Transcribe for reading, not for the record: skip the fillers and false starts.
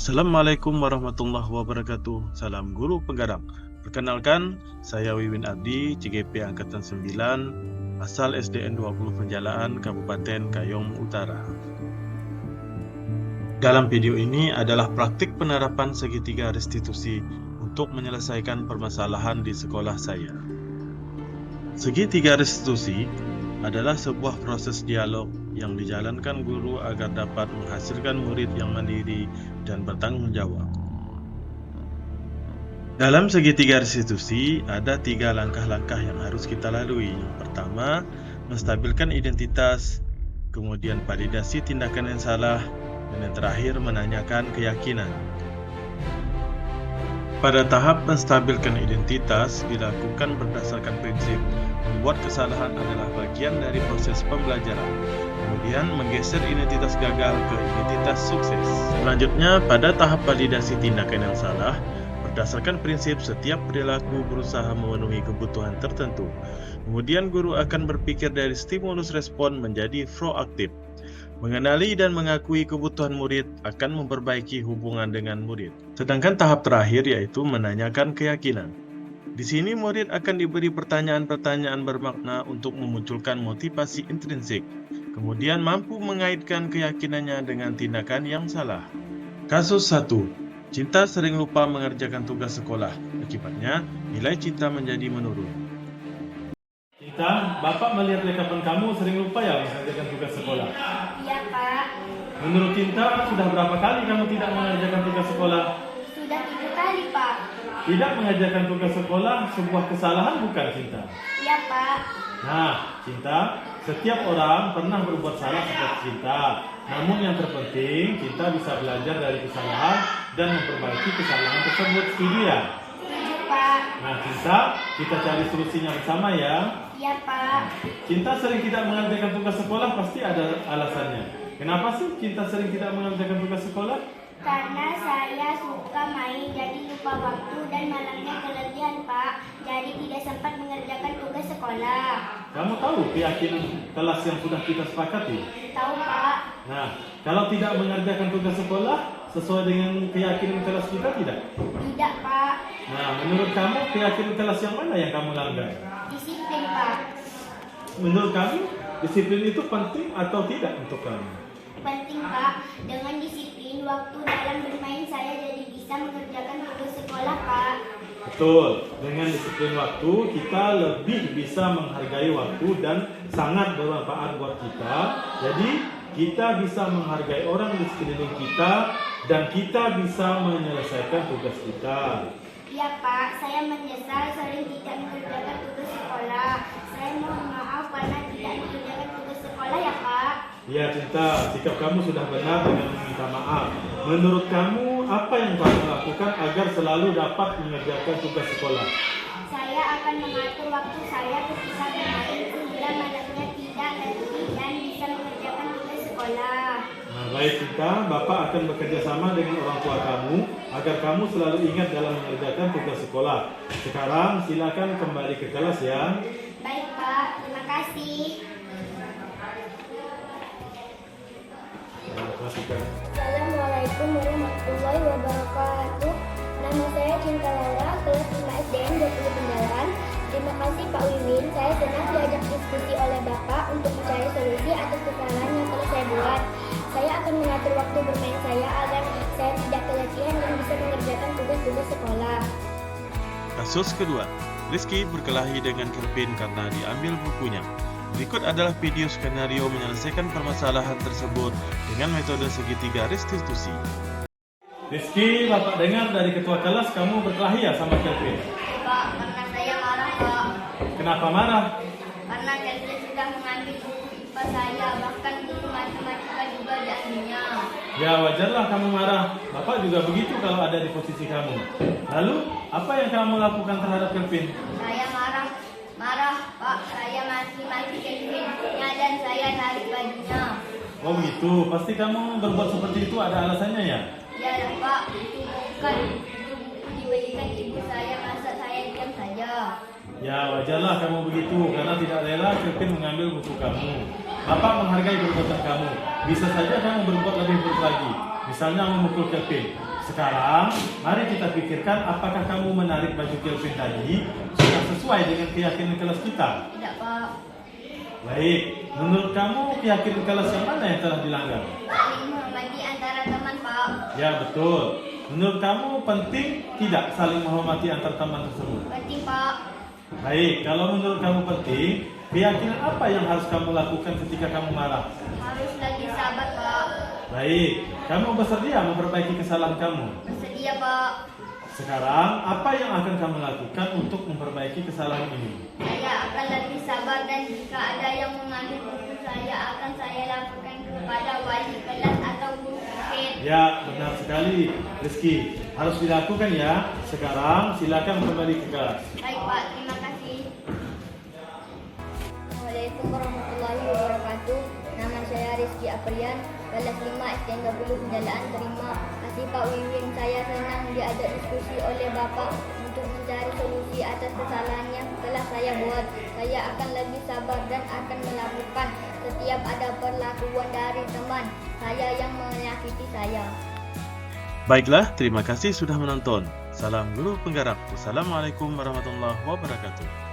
Assalamualaikum warahmatullahi wabarakatuh. Salam Guru Penggarang. Perkenalkan, saya Wiwin Abdi, CGP Angkatan 9, asal SDN 20 Penjalaan, Kabupaten Kayong Utara. Dalam video ini adalah praktik penerapan segitiga restitusi untuk menyelesaikan permasalahan di sekolah saya. Segitiga restitusi adalah sebuah proses dialog yang dijalankan guru agar dapat menghasilkan murid yang mandiri dan bertanggung jawab. Dalam segitiga restitusi ada 3 langkah-langkah yang harus kita lalui. Yang pertama, menstabilkan identitas, kemudian validasi tindakan yang salah, dan yang terakhir menanyakan keyakinan. Pada tahap menstabilkan identitas dilakukan berdasarkan prinsip membuat kesalahan adalah bagian dari proses pembelajaran, kemudian menggeser identitas gagal ke identitas sukses. Selanjutnya, pada tahap validasi tindakan yang salah, berdasarkan prinsip setiap perilaku berusaha memenuhi kebutuhan tertentu. Kemudian guru akan berpikir dari stimulus respon menjadi proaktif. Mengenali dan mengakui kebutuhan murid akan memperbaiki hubungan dengan murid. Sedangkan tahap terakhir yaitu menanyakan keyakinan. Di sini murid akan diberi pertanyaan-pertanyaan bermakna untuk memunculkan motivasi intrinsik, kemudian mampu mengaitkan keyakinannya dengan tindakan yang salah. Kasus 1. Cinta sering lupa mengerjakan tugas sekolah. Akibatnya, nilai Cinta menjadi menurun. Cinta, Bapak melihat rekapan kamu sering lupa ya mengerjakan tugas sekolah. Iya, Pak. Menurut Cinta, sudah berapa kali kamu tidak mengerjakan tugas sekolah? Sudah 3 kali, Pak. Tidak mengerjakan tugas sekolah sebuah kesalahan bukan, Cinta? Iya, Pak. Nah, Cinta, setiap orang pernah berbuat salah seperti Cinta. Namun yang terpenting, Cinta bisa belajar dari kesalahan dan memperbaiki kesalahan tersebut. Setuju ya? Setuju, Pak. Nah, Cinta, kita cari solusinya bersama ya. Iya, Pak. Cinta sering tidak mengerjakan tugas sekolah pasti ada alasannya. Kenapa sih Cinta sering tidak mengerjakan tugas sekolah? Karena saya suka main, jadi lupa waktu dan malamnya kelebihan, Pak. Jadi tidak sempat mengerjakan tugas sekolah. Kamu tahu keyakinan kelas yang sudah kita sepakati? Tahu, Pak? Nah, kalau tidak mengerjakan tugas sekolah sesuai dengan keyakinan kelas kita tidak? Tidak, Pak. Nah, menurut kamu keyakinan kelas yang mana yang kamu langgar? Disiplin, Pak. Menurut kamu disiplin itu penting atau tidak untuk kamu? Penting, Pak. Dengan disiplin waktu dalam bermain saya jadi bisa mengerjakan tugas sekolah, Pak. Betul, dengan disiplin waktu kita lebih bisa menghargai waktu dan sangat bermanfaat buat kita. Jadi kita bisa menghargai orang di sekeliling kita dan kita bisa menyelesaikan tugas kita. Iya, Pak. Saya menyesal sering tidak mengerjakan tugas sekolah. Saya mohon maaf karena tidak mengerjakan tugas sekolah ya, Pak. Ya Cinta, sikap kamu sudah benar dengan meminta maaf. Menurut kamu, apa yang kamu lakukan agar selalu dapat mengerjakan tugas sekolah? Saya akan mengatur waktu saya ketika bermain sehingga malamnya tidak letih dan bisa mengerjakan tugas sekolah. Nah, baik Cinta, Bapak akan bekerja sama dengan orang tua kamu agar kamu selalu ingat dalam mengerjakan tugas sekolah. Sekarang silakan kembali ke kelas ya. Baik, Pak. Terima kasih. Assalamualaikum warahmatullahi wabarakatuh. Nama saya Cinta Laura, kelas 5 SDN 20 Penjalaan. Terima kasih Pak Wiwin, saya senang diajak diskusi oleh Bapak untuk mencari solusi atas kesalahan yang telah saya buat. Saya akan mengatur waktu bermain saya agar saya tidak keletihan dan bisa mengerjakan tugas-tugas sekolah. Kasus kedua, Rizky berkelahi dengan Kevin karena diambil bukunya. Berikut adalah video skenario menyelesaikan permasalahan tersebut dengan metode segitiga restitusi. Rizky, Bapak dengar dari ketua kelas kamu berkelahi ya sama Kelvin? Pak, karena saya marah, Pak. Kenapa marah? Karena Kelvin sudah mengambil buku IPA saya, bahkan buku matematika juga diambilnya. Ya wajarlah kamu marah. Bapak juga begitu kalau ada di posisi kamu. Lalu, apa yang kamu lakukan terhadap Kelvin? Saya marah, Pak. Saya maki-maki Kelvinnya dan saya tarik bajunya. Oh begitu, pasti kamu berbuat seperti itu ada alasannya ya? Ya, Pak, itu bukan itu buku dibelikan ibu saya, masa saya diam saja. Ya wajarlah kamu begitu, karena tidak rela Kelvin mengambil buku kamu. Bapak menghargai perbuatan kamu. Bisa saja kamu berbuat lebih buruk lagi. Misalnya memukul Kelvin. Sekarang, mari kita pikirkan apakah kamu menarik baju Kelvin tadi sudah sesuai dengan keyakinan kelas kita? Tidak, Pak. Baik, menurut kamu keyakinan kelas yang mana yang telah dilanggar? Saling menghormati antara teman, Pak. Ya, betul. Menurut kamu penting tidak saling menghormati antar teman tersebut? Penting, Pak. Baik, kalau menurut kamu penting, keyakinan apa yang harus kamu lakukan ketika kamu marah? Harus lagi sabar, Pak. Baik, kamu bersedia memperbaiki kesalahan kamu? Bersedia, Pak. Sekarang, apa yang akan kamu lakukan untuk memperbaiki kesalahan ini? Saya akan lebih sabar dan jika ada yang mengambil buku saya akan saya laporkan kepada wali kelas atau guru murid. Ya, benar sekali, Rizky. Harus dilakukan ya. Sekarang, silakan kembali ke kelas. Baik, Pak. Terima kasih. Assalamualaikum warahmatullahi wabarakatuh. Nama saya Rizky Aprian, kelas 5 SDN 20 Penjalaan. Terima kasih Pak Wiwin. Saya senang diajak diskusi oleh Bapak untuk mencari solusi atas kesalahan yang telah saya buat. Saya akan lebih sabar dan akan melakukan setiap ada perlakuan dari teman saya yang menyakiti saya. Baiklah, terima kasih sudah menonton. Salam Guru Penggarap. Wassalamualaikum warahmatullahi wabarakatuh.